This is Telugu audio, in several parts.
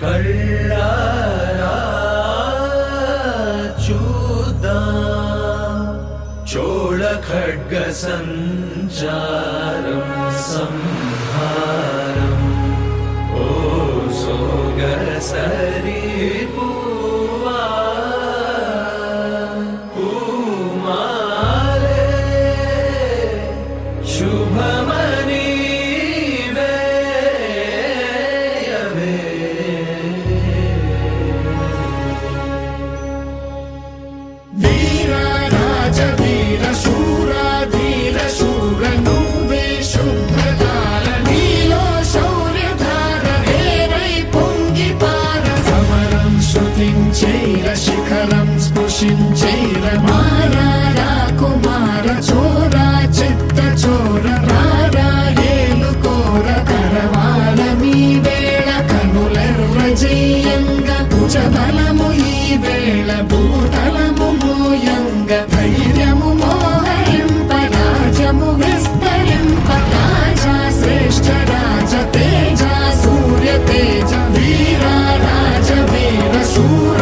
కళ్ళారా చూద్దాం చోళ ఖడ్గ సంచారం సంహారం ఓ సోగసరి పూవా పూమాలే శుభమని శిఖరం స్పృశించైర మారా కుమార చోరా చిత్త చోర రారా ఏలుకోర కరవాల మీ వేళ కనులర్రజేయంగ భుజబలము ఈ వేళ భూతలము మోయంగ ధైర్యము మోహరింప రాజము విస్తరింప రాజా శ్రేష్ఠ రాజ తేజ సూర్య తేజ వీర రాజ వీర శూర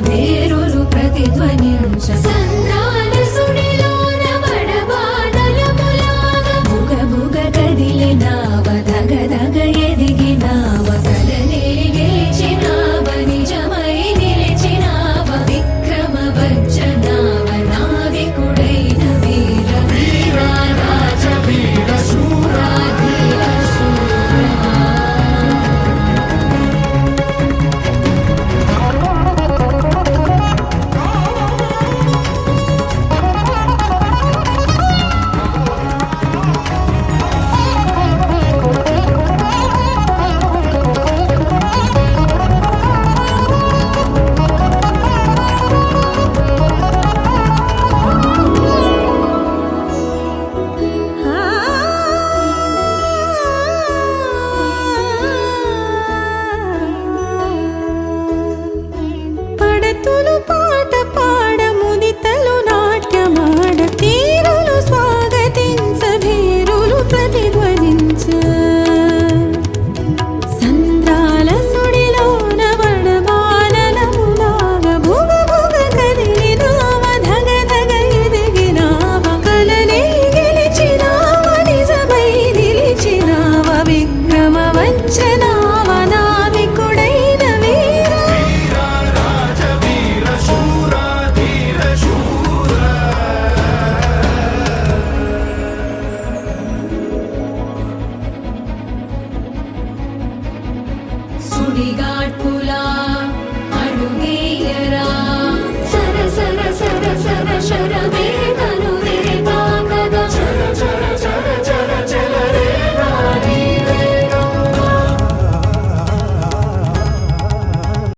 భేరులు ప్రతిధ్వనించ సంద్రాల సుడిలోన బడబానలములాగ బుగ బుగ కదిలినావ ధగ ధగ ఎదిగినావ కలనే గెలిచినావ నిజమై నిలిచినావ విక్రమ వజ్జనావ నావికుడైన వీర వీర రాజ వీర శూర ధీర సుడిగాడ్పులా